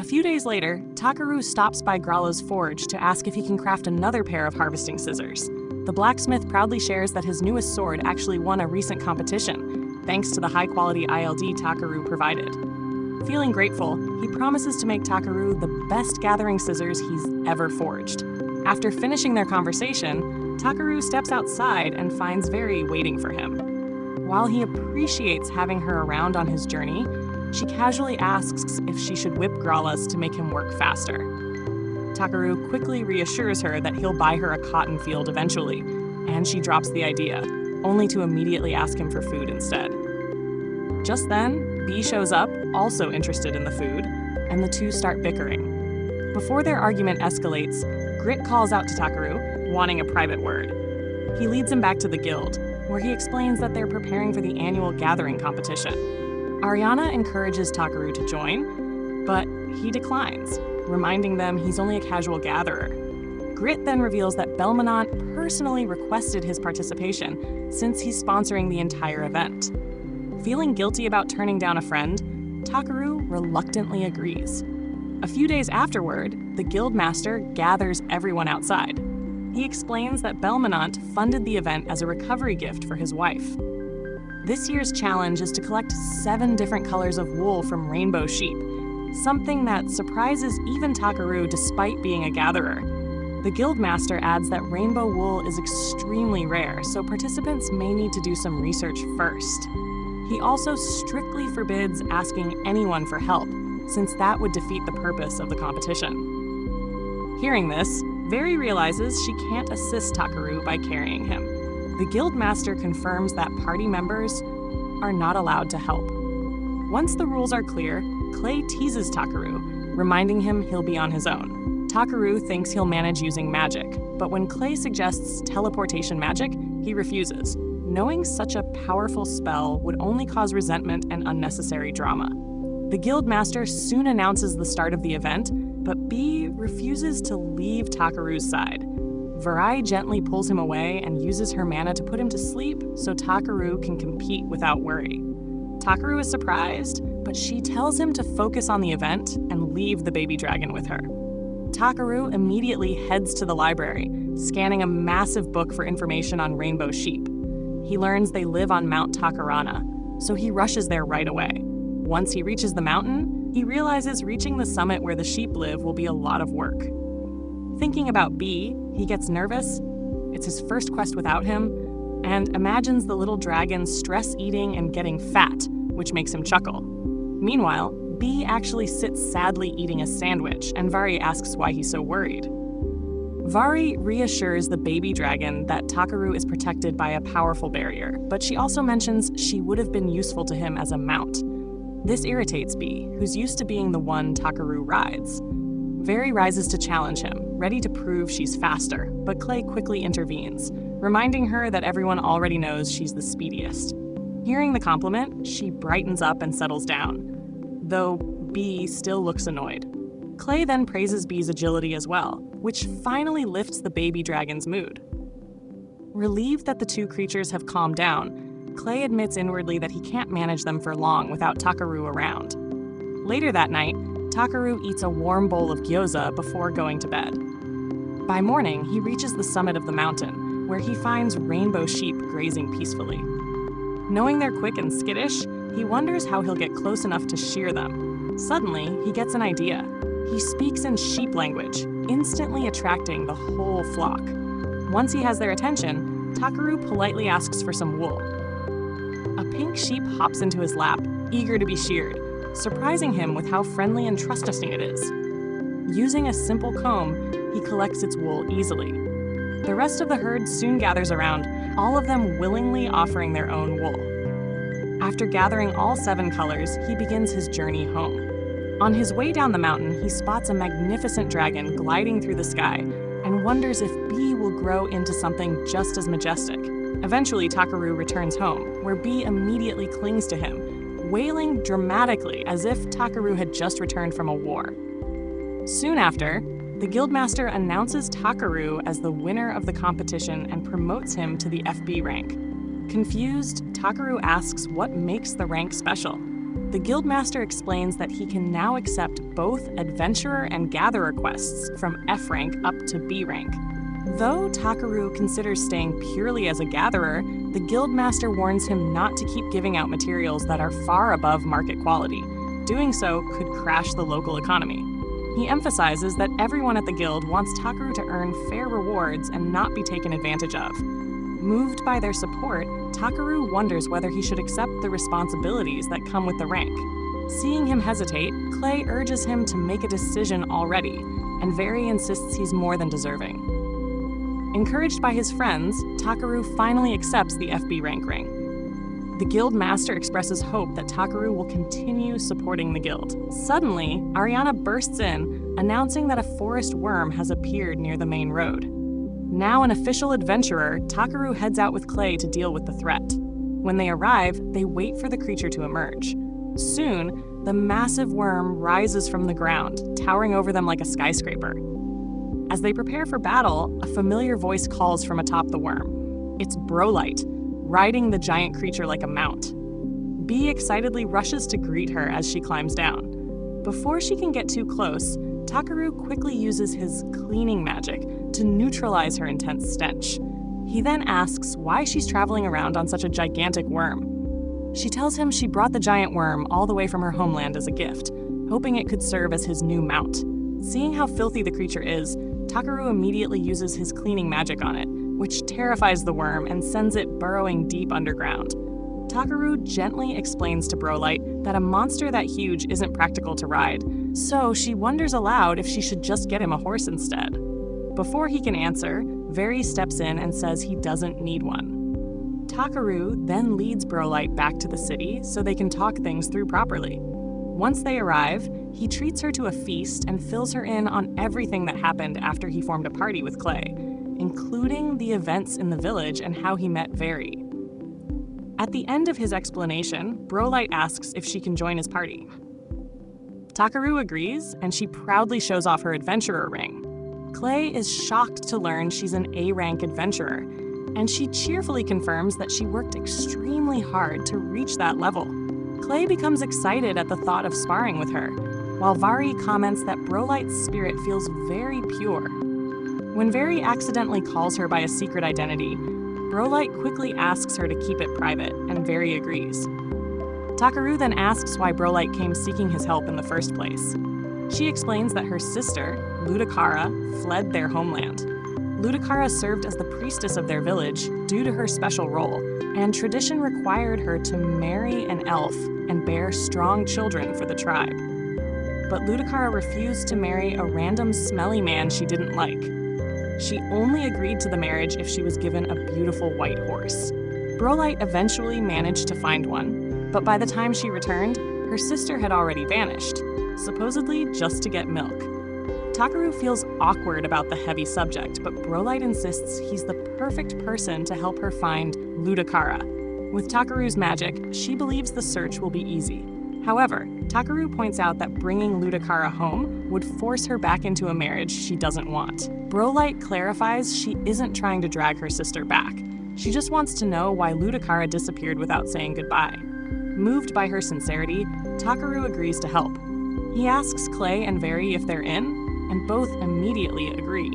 A few days later, Takaroo stops by Grala's forge to ask if he can craft another pair of harvesting scissors. The blacksmith proudly shares that his newest sword actually won a recent competition, thanks to the high-quality ILD Takaroo provided. Feeling grateful, he promises to make Takaroo the best gathering scissors he's ever forged. After finishing their conversation, Takaroo steps outside and finds Very waiting for him. While he appreciates having her around on his journey, she casually asks if she should whip Grala's to make him work faster. Takaroo quickly reassures her that he'll buy her a cotton field eventually, and she drops the idea, only to immediately ask him for food instead. Just then, Bee shows up, also interested in the food, and the two start bickering. Before their argument escalates, Grit calls out to Takaroo, wanting a private word. He leads him back to the guild, where he explains that they're preparing for the annual gathering competition. Ariana encourages Takaroo to join, but he declines, reminding them he's only a casual gatherer. Grit then reveals that Belmonant personally requested his participation since he's sponsoring the entire event. Feeling guilty about turning down a friend, Takaroo reluctantly agrees. A few days afterward, the guildmaster gathers everyone outside. He explains that Belmonant funded the event as a recovery gift for his wife. This year's challenge is to collect 7 different colors of wool from rainbow sheep, something that surprises even Takaroo despite being a gatherer. The guildmaster adds that rainbow wool is extremely rare, so participants may need to do some research first. He also strictly forbids asking anyone for help, since that would defeat the purpose of the competition. Hearing this, Very realizes she can't assist Takaroo by carrying him. The guildmaster confirms that party members are not allowed to help. Once the rules are clear, Clay teases Takaroo, reminding him he'll be on his own. Takaroo thinks he'll manage using magic, but when Clay suggests teleportation magic, he refuses, knowing such a powerful spell would only cause resentment and unnecessary drama. The guildmaster soon announces the start of the event, but Bee refuses to leave Takaroo's side. Varai gently pulls him away and uses her mana to put him to sleep so Takaroo can compete without worry. Takaroo is surprised, but she tells him to focus on the event and leave the baby dragon with her. Takaroo immediately heads to the library, scanning a massive book for information on rainbow sheep. He learns they live on Mount Takarana, so he rushes there right away. Once he reaches the mountain, he realizes reaching the summit where the sheep live will be a lot of work. Thinking about Bee, he gets nervous. It's his first quest without him, and imagines the little dragon stress-eating and getting fat, which makes him chuckle. Meanwhile, Bee actually sits sadly eating a sandwich, and Vari asks why he's so worried. Vari reassures the baby dragon that Takaroo is protected by a powerful barrier, but she also mentions she would have been useful to him as a mount. This irritates Bee, who's used to being the one Takaroo rides. Vari rises to challenge him, ready to prove she's faster, but Clay quickly intervenes, reminding her that everyone already knows she's the speediest. Hearing the compliment, she brightens up and settles down, though Bee still looks annoyed. Clay then praises Bee's agility as well, which finally lifts the baby dragon's mood. Relieved that the two creatures have calmed down, Clay admits inwardly that he can't manage them for long without Takaroo around. Later that night, Takaroo eats a warm bowl of gyoza before going to bed. By morning, he reaches the summit of the mountain, where he finds rainbow sheep grazing peacefully. Knowing they're quick and skittish, he wonders how he'll get close enough to shear them. Suddenly, he gets an idea. He speaks in sheep language, instantly attracting the whole flock. Once he has their attention, Takaroo politely asks for some wool. A pink sheep hops into his lap, eager to be sheared, surprising him with how friendly and trusting it is. Using a simple comb, he collects its wool easily. The rest of the herd soon gathers around, all of them willingly offering their own wool. After gathering all 7 colors, he begins his journey home. On his way down the mountain, he spots a magnificent dragon gliding through the sky and wonders if Bee will grow into something just as majestic. Eventually, Takaroo returns home, where Bee immediately clings to him, wailing dramatically as if Takaroo had just returned from a war. Soon after, the guildmaster announces Takaroo as the winner of the competition and promotes him to the FB rank. Confused, Takaroo asks what makes the rank special. The Guildmaster explains that he can now accept both Adventurer and Gatherer quests from F rank up to B rank. Though Takaroo considers staying purely as a Gatherer, the Guildmaster warns him not to keep giving out materials that are far above market quality. Doing so could crash the local economy. He emphasizes that everyone at the Guild wants Takaroo to earn fair rewards and not be taken advantage of. Moved by their support, Takaroo wonders whether he should accept the responsibilities that come with the rank. Seeing him hesitate, Clay urges him to make a decision already, and Very insists he's more than deserving. Encouraged by his friends, Takaroo finally accepts the FB rank ring. The Guild Master expresses hope that Takaroo will continue supporting the Guild. Suddenly, Ariana bursts in, announcing that a forest worm has appeared near the main road. Now an official adventurer, Takaroo heads out with Clay to deal with the threat. When they arrive, they wait for the creature to emerge. Soon, the massive worm rises from the ground, towering over them like a skyscraper. As they prepare for battle, a familiar voice calls from atop the worm. It's Brolite, riding the giant creature like a mount. Bee excitedly rushes to greet her as she climbs down. Before she can get too close, Takaroo quickly uses his cleaning magic to neutralize her intense stench. He then asks why she's traveling around on such a gigantic worm. She tells him she brought the giant worm all the way from her homeland as a gift, hoping it could serve as his new mount. Seeing how filthy the creature is, Takaroo immediately uses his cleaning magic on it, which terrifies the worm and sends it burrowing deep underground. Takaroo gently explains to Brolite that a monster that huge isn't practical to ride, so she wonders aloud if she should just get him a horse instead. Before he can answer, Very steps in and says he doesn't need one. Takaroo then leads Brolite back to the city so they can talk things through properly. Once they arrive, he treats her to a feast and fills her in on everything that happened after he formed a party with Clay, including the events in the village and how he met Very. At the end of his explanation, Brolite asks if she can join his party. Takaroo agrees, and she proudly shows off her adventurer ring. Clay is shocked to learn she's an A-rank adventurer, and she cheerfully confirms that she worked extremely hard to reach that level. Clay becomes excited at the thought of sparring with her, while Vari comments that Brolite's spirit feels very pure. When Very accidentally calls her by a secret identity, Brolite quickly asks her to keep it private, and Very agrees. Takaroo then asks why Brolite came seeking his help in the first place. She explains that her sister, Ludakara, fled their homeland. Ludakara served as the priestess of their village due to her special role, and tradition required her to marry an elf and bear strong children for the tribe. But Ludakara refused to marry a random smelly man she didn't like. She only agreed to the marriage if she was given a beautiful white horse. Brolite eventually managed to find one, but by the time she returned, her sister had already vanished, supposedly just to get milk. Takaroo feels awkward about the heavy subject, but Brolite insists he's the perfect person to help her find Ludakara. With Takaroo's magic, she believes the search will be easy. However, Takaroo points out that bringing Ludakara home would force her back into a marriage she doesn't want. Brolite clarifies she isn't trying to drag her sister back. She just wants to know why Ludakara disappeared without saying goodbye. Moved by her sincerity, Takaroo agrees to help. He asks Clay and Very if they're in, and both immediately agree.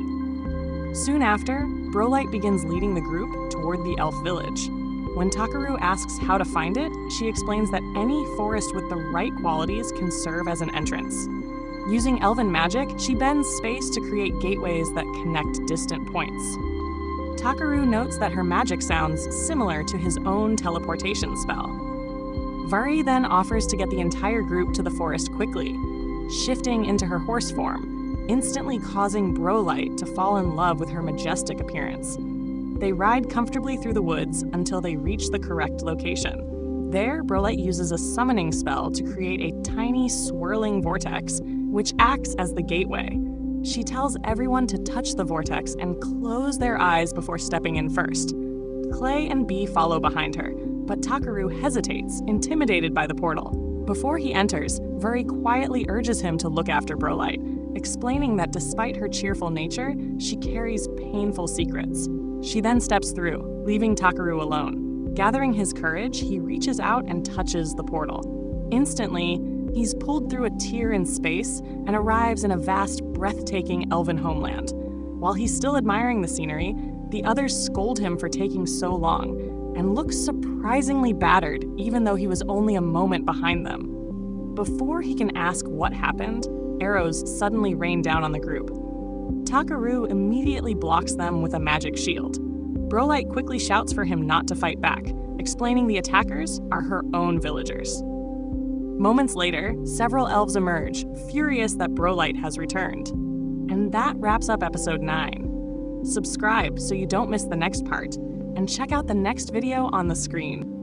Soon after, Brolite begins leading the group toward the elf village. When Takaroo asks how to find it, she explains that any forest with the right qualities can serve as an entrance. Using elven magic, she bends space to create gateways that connect distant points. Takaroo notes that her magic sounds similar to his own teleportation spell. Vari then offers to get the entire group to the forest quickly, shifting into her horse form, instantly causing Brolite to fall in love with her majestic appearance. They ride comfortably through the woods until they reach the correct location. There, Brolite uses a summoning spell to create a tiny swirling vortex, which acts as the gateway. She tells everyone to touch the vortex and close their eyes before stepping in first. Clay and Bee follow behind her, but Takaroo hesitates, intimidated by the portal. Before he enters, Vari quietly urges him to look after Brolite, explaining that despite her cheerful nature, she carries painful secrets. She then steps through, leaving Takaroo alone. Gathering his courage, he reaches out and touches the portal. Instantly, he's pulled through a tear in space and arrives in a vast, breathtaking elven homeland. While he's still admiring the scenery, the others scold him for taking so long and looks surprisingly battered, even though he was only a moment behind them. Before he can ask what happened, arrows suddenly rain down on the group. Takaroo immediately blocks them with a magic shield. Brolite quickly shouts for him not to fight back, explaining the attackers are her own villagers. Moments later, several elves emerge, furious that Brolite has returned. And that wraps up episode 9. Subscribe so you don't miss the next part, and check out the next video on the screen.